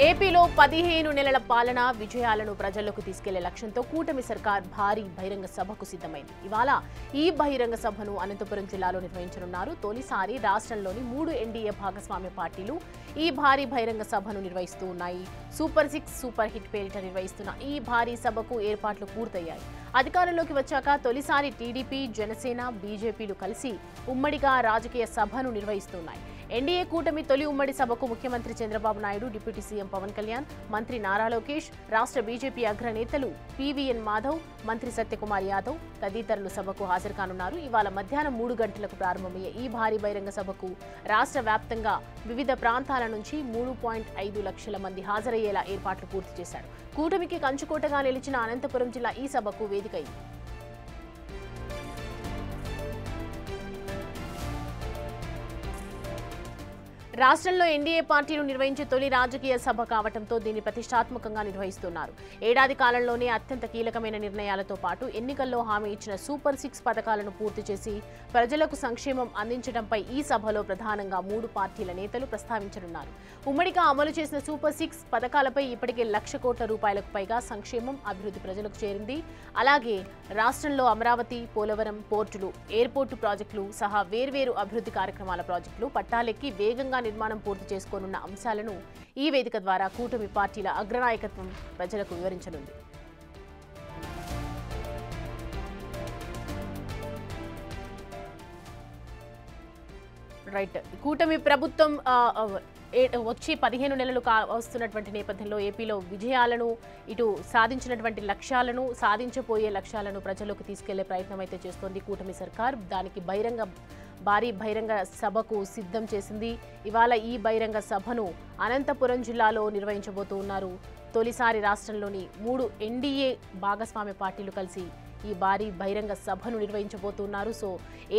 ఏపీలో 15 నెలల పాలన విజయాలను ప్రజలకు తీసుకెళ్లే లక్ష్యంతో కూటమి సర్కార్ భారీ బహిరంగ సభకు సిద్ధమైంది. ఇవాళ ఈ బహిరంగ సభను అనంతపురం జిల్లాలో నిర్వహించనున్నారు. తొలిసారి రాష్ట్రంలోని 3 ఎన్డీఏ భాగస్వామ్య పార్టీలు ఈ భారీ బహిరంగ సభను నిర్వహిస్తూ ఉన్నాయి. సూపర్ 6 సూపర్ హిట్ పేరిట నిర్వహిస్తున్న ఈ భారీ సభకు ఏర్పాట్లు పూర్తయ్యాయి. అధికారంలోకి వచ్చాక తొలిసారి టీడీపీ, జనసేన, బీజేపీలు కలిసి ఉమ్మడిగా రాజకీయ సభను నిర్వహిస్తున్నాయి. ఎన్డీఏ కూటమి తొలి ఉమ్మడి సభకు ముఖ్యమంత్రి చంద్రబాబు నాయుడు, డిప్యూటీ సీఎం పవన్ కళ్యాణ్, మంత్రి నారా లోకేష్, రాష్ట్ర బీజేపీ అగ్రనేతలు పీవీఎన్ మాధవ్, మంత్రి సత్యకుమార్ యాదవ్ తదితరులు సభకు హాజరు కానున్నారు. ఇవాళ మధ్యాహ్నం 3 గంటలకు ప్రారంభమయ్యే ఈ భారీ బహిరంగ సభకు రాష్ట్ర వ్యాప్తంగా వివిధ ప్రాంతాల నుంచి 3.5 లక్షల మంది హాజరయ్యేలా ఏర్పాట్లు పూర్తి చేశారు. కూటమికి కంచుకోటగా నిలిచిన అనంతపురం జిల్లా ఈ సభకు వేదికైంది. రాష్ట్రంలో ఎన్డీఏ పార్టీలు నిర్వహించే తొలి రాజకీయ సభ కావడంతో దీన్ని ప్రతిష్టాత్మకంగా నిర్వహిస్తున్నారు. ఏడాది కాలంలోనే అత్యంత కీలకమైన నిర్ణయాలతో పాటు ఎన్నికల్లో హామీ ఇచ్చిన సూపర్ 6 పథకాలను పూర్తి చేసి ప్రజలకు సంక్షేమం అందించడంపై ఈ సభలో ప్రధానంగా 3 పార్టీల నేతలు ప్రస్తావించనున్నారు. ఉమ్మడిగా అమలు చేసిన సూపర్ 6 పథకాలపై ఇప్పటికే 1,00,000 కోట్ల రూపాయలకు పైగా సంక్షేమం, అభివృద్ధి ప్రజలకు చేరింది. అలాగే రాష్ట్రంలో అమరావతి, పోలవరం, పోర్టులు, ఎయిర్పోర్టు ప్రాజెక్టులు సహా వేర్వేరు అభివృద్ధి కార్యక్రమాల ప్రాజెక్టులు పట్టాలెక్కి వేగంగా నిర్మాణం పూర్తి చేసుకోనున్న అంశాలను ఈ వేదిక ద్వారా కూటమి పార్టీల అగ్రనాయకత్వం ప్రజలకు వివరించనుంది. రైట్, కూటమి ప్రభుత్వం వచ్చి 15 నెలలు వస్తున్నటువంటి నేపథ్యంలో ఏపీలో విజయాలను, ఇటు సాధించినటువంటి లక్ష్యాలను, సాధించబోయే లక్ష్యాలను ప్రజలకు తీసుకెళ్లే ప్రయత్నం అయితే చేస్తోంది కూటమి సర్కార్. దానికి భారీ బహిరంగ సభకు సిద్ధం చేసింది. ఇవాళ ఈ బహిరంగ సభను అనంతపురం జిల్లాలో నిర్వహించబోతూ ఉన్నారు. తొలిసారి రాష్ట్రంలోని 3 ఎన్డీఏ భాగస్వామ్య పార్టీలు కలిసి ఈ భారీ బహిరంగ సభను నిర్వహించబోతున్నారు. సో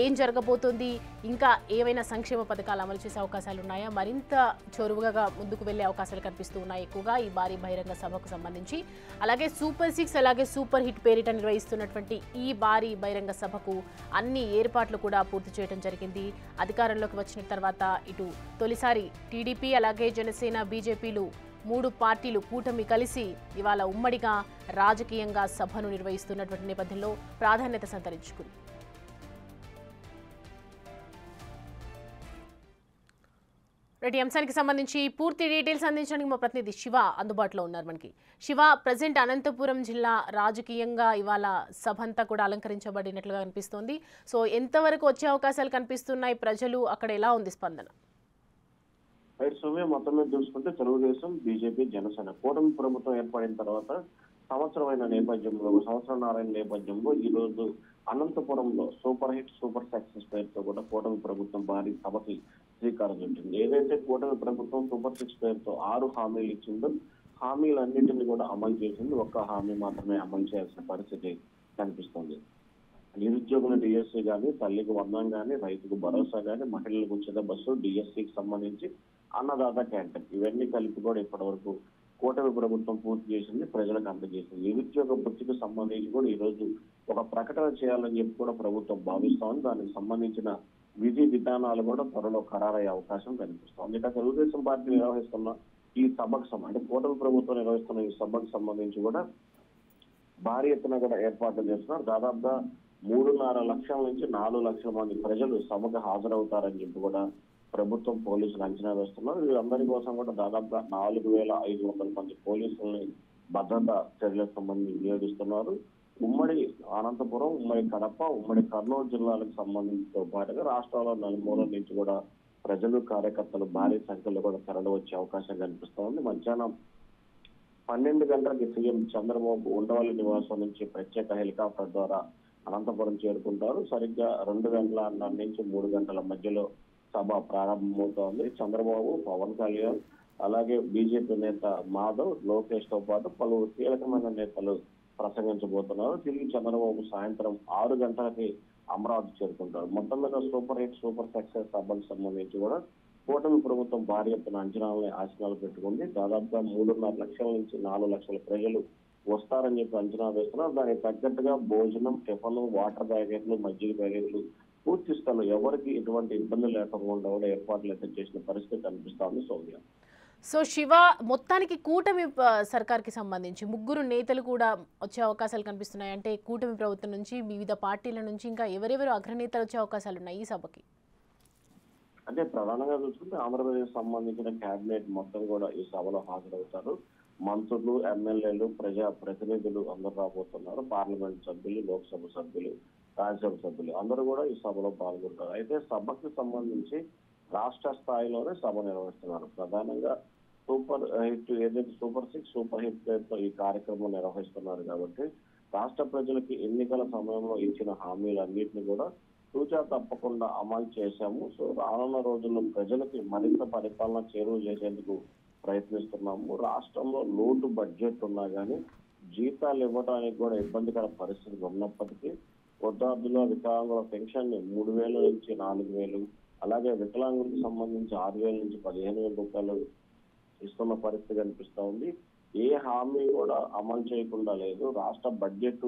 ఏం జరగబోతోంది, ఇంకా ఏమైనా సంక్షేమ పథకాలు అమలు చేసే అవకాశాలు ఉన్నాయా, మరింత చొరువుగా ముందుకు వెళ్లే అవకాశాలు కనిపిస్తూ ఉన్నాయి ఎక్కువగా ఈ భారీ బహిరంగ సభకు సంబంధించి. అలాగే సూపర్ 6 అలాగే సూపర్ హిట్ పేరిట నిర్వహిస్తున్నటువంటి ఈ భారీ బహిరంగ సభకు అన్ని ఏర్పాట్లు కూడా పూర్తి చేయడం జరిగింది. అధికారంలోకి వచ్చిన తర్వాత ఇటు తొలిసారి టీడీపీ అలాగే జనసేన, బీజేపీలు 3 పార్టీలు కూటమి కలిసి ఇవాళ ఉమ్మడిగా రాజకీయంగా సభను నిర్వహిస్తున్నటువంటి నేపథ్యంలో ప్రాధాన్యత సంతరించుకుంది. రెడ్డి, అంశానికి సంబంధించి పూర్తి డీటెయిల్స్ అందించడానికి మా ప్రతినిధి శివ అందుబాటులో ఉన్నారు. మనకి శివ, ప్రజెంట్ అనంతపురం జిల్లా రాజకీయంగా ఇవాళ సభ అంతా కూడా అలంకరించబడినట్లుగా కనిపిస్తోంది. సో ఎంతవరకు వచ్చే అవకాశాలు కనిపిస్తున్నాయి, ప్రజలు అక్కడ ఎలా ఉంది స్పందన? సమయం మొత్తం మీద చూసుకుంటే తెలుగుదేశం, బీజేపీ, జనసేన కూటమి ప్రభుత్వం ఏర్పడిన తర్వాత సంవత్సరమైన నేపథ్యంలో, సంవత్సరన్నర నేపథ్యంలో ఈ రోజు అనంతపురంలో సూపర్ హిట్ సూపర్ సక్సెస్ పేరుతో కూడా కూటమి ప్రభుత్వం భారీ సభకి శ్రీకారం చుట్టింది. ఏదైతే కూటమి ప్రభుత్వం సూపర్ 6 పేరుతో 6 హామీలు ఇచ్చిందో హామీలన్నింటినీ కూడా అమలు చేసింది. ఒక్క హామీ మాత్రమే అమలు చేయాల్సిన పరిస్థితి కనిపిస్తుంది. నిరుద్యోగుల డిఎస్సీ కానీ, తల్లికి వందనం కానీ, రైతుకు భరోసా కానీ, మహిళలకు ఉచిత బస్సు, డిఎస్సీకి సంబంధించి అన్నదాత క్యాంటీన్ ఇవన్నీ కలిపి కూడా ఇప్పటి వరకు కూటమి ప్రభుత్వం పూర్తి చేసింది, ప్రజలకు అందజేసింది. నిరుద్యోగ వృత్తికి సంబంధించి కూడా ఈ రోజు ఒక ప్రకటన చేయాలని చెప్పి కూడా ప్రభుత్వం భావిస్తోంది. దానికి సంబంధించిన విధి విధానాలు కూడా త్వరలో ఖరారయ్యే అవకాశం కనిపిస్తోంది. ఇక తెలుగుదేశం పార్టీ నిర్వహిస్తున్న ఈ సభకు అంటే కూటమి ప్రభుత్వం నిర్వహిస్తున్న ఈ సభకు సంబంధించి కూడా భారీ ఎత్తున కూడా ఏర్పాట్లు చేస్తున్నారు. దాదాపుగా 3.5 లక్షల నుంచి 4 లక్షల మంది ప్రజలు సభకు హాజరవుతారని చెప్పి కూడా ప్రభుత్వం, పోలీసులు అంచనా వేస్తున్నారు. వీరందరి కోసం కూడా దాదాపుగా 4,500 మంది పోలీసుల్ని భద్రతా చర్యలకు సంబంధించి వినియోగిస్తున్నారు. ఉమ్మడి అనంతపురం, ఉమ్మడి కడప, ఉమ్మడి కర్నూలు జిల్లాలకు సంబంధించితో పాటుగా రాష్ట్రాల నలుమూలల నుంచి కూడా ప్రజలు, కార్యకర్తలు భారీ సంఖ్యలో కూడా తరలి వచ్చే అవకాశం కనిపిస్తోంది. మధ్యాహ్నం 12 గంటలకి సీఎం చంద్రబాబు ఉండవల్లి నివాసం నుంచి ప్రత్యేక హెలికాప్టర్ ద్వారా అనంతపురం చేరుకుంటారు. సరిగ్గా 2:30 నుంచి 3 గంటల మధ్యలో సభ ప్రారంభమవుతోంది. చంద్రబాబు, పవన్ కళ్యాణ్ అలాగే బీజేపీ నేత మాధవ్, లోకేష్ తో పాటు పలువురు కీలకమైన నేతలు ప్రసంగించబోతున్నారు. తిరిగి చంద్రబాబు సాయంత్రం 6 గంటలకి అమరావతి చేరుకుంటారు. మొత్తం మీద సూపర్ హిట్ సూపర్ సక్సెస్ సభకు సంబంధించి కూడా కూటమి ప్రభుత్వం భారీ ఎత్తున అంచనాలు పెట్టుకుంది. దాదాపుగా 3.5 లక్షల నుంచి 4 లక్షల ప్రజలు వస్తారని చెప్పి అంచనా వేస్తున్నారు. దానికి తగ్గట్టుగా భోజనం, టిఫన్, వాటర్ ప్యాకెట్లు, మజ్జిగ ప్యాకెట్లు పూర్తి స్థలం ఎవరికి ఎటువంటి ఇబ్బంది లేకుండా కూడా ఏర్పాట్లు అయితే చేసిన పరిస్థితి కనిపిస్తోంది. సౌమ్య. సో శివ, మొత్తానికి కూటమి సర్కార్కి సంబంధించి ముగ్గురు నేతలు కూడా వచ్చే అవకాశాలు కనిపిస్తున్నాయి. అంటే కూటమి ప్రభుత్వం నుంచి, వివిధ పార్టీల నుంచి ఇంకా ఎవరెవరు అగ్రనేతలు వచ్చే అవకాశాలు ఉన్నాయి ఈ సభకి? అంటే ప్రధానంగా చూసుకుంటే ఆంధ్రప్రదేశ్ సంబంధించిన కేబినెట్ మొత్తం కూడా ఈ సభలో హాజరవుతారు. మంత్రులు, ఎమ్మెల్యేలు, ప్రజా ప్రతినిధులు అందరూ రాబోతున్నారు. పార్లమెంట్ సభ్యులు, లోక్సభ సభ్యులు, రాజ్యసభ సభ్యులు అందరూ కూడా ఈ సభలో పాల్గొంటారు. అయితే సభకి సంబంధించి రాష్ట్ర స్థాయిలోనే సభ నిర్వహిస్తున్నారు. ప్రధానంగా సూపర్ హిట్ ఏదైతే సూపర్ 6, సూపర్ హిట్ పేరుతో ఈ కార్యక్రమం నిర్వహిస్తున్నారు కాబట్టి రాష్ట్ర ప్రజలకి ఎన్నికల సమయంలో ఇచ్చిన హామీలన్నింటినీ కూడా తూచా తప్పకుండా అమలు చేశాము. సో రానున్న రోజుల్లో ప్రజలకి మరింత పరిపాలన చేరువ చేసేందుకు ప్రయత్నిస్తున్నాము. రాష్ట్రంలో లోటు బడ్జెట్ ఉన్నా కానీ జీతాలు ఇవ్వడానికి కూడా ఇబ్బందికర పరిస్థితులు ఉన్నప్పటికీ వృద్ధార్థుల, వికలాంగుల పెన్షన్ ని 3,000 నుంచి 4,000, అలాగే వికలాంగులకు సంబంధించి 6,000 నుంచి 15,000 రూపాయలు ఇస్తున్న పరిస్థితి కనిపిస్తా ఉంది. ఏ హామీ కూడా అమలు చేయకుండా లేదు. రాష్ట్ర బడ్జెట్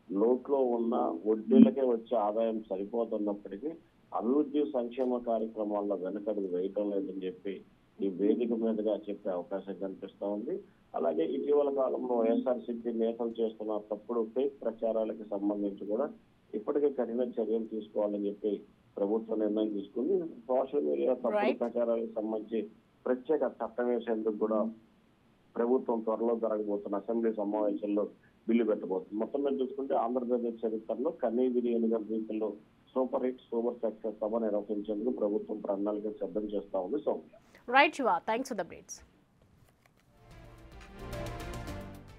లోట్లో ఉన్న వడ్డీలకే వచ్చే ఆదాయం సరిపోతున్నప్పటికీ అభివృద్ధి సంక్షేమ కార్యక్రమాల్లో వెనకడుగు వేయటం లేదని చెప్పి ఈ వేదిక మీదుగా చెప్పే అవకాశం కనిపిస్తా ఉంది. అలాగే ఇటీవల కాలంలో వైఎస్ఆర్సీపీ నేతలు చేస్తున్న తప్పుడు ఫేక్ ప్రచారాలకు సంబంధించి కూడా ఇప్పటికే కఠిన చర్యలు తీసుకోవాలని చెప్పి ప్రభుత్వం నిర్ణయం తీసుకుంది. సోషల్ మీడియా తప్పుడు ప్రచారాలకు సంబంధించి ప్రత్యేక చట్టం వేసేందుకు కూడా ప్రభుత్వం త్వరలో జరగబోతున్న అసెంబ్లీ సమావేశంలో బిల్లు పెట్టబోతుంది. మొత్తం మీద చూసుకుంటే ఆంధ్రప్రదేశ్ చరిత్రలో కన్నీవిరి ఎన్నికల రీతిలో సూపర్ హిట్, సూపర్ సక్సెస్ సభ నిర్వహించేందుకు ప్రభుత్వం ప్రణాళిక సిద్ధం చేస్తా ఉంది. So right Shiva, thanks for the updates.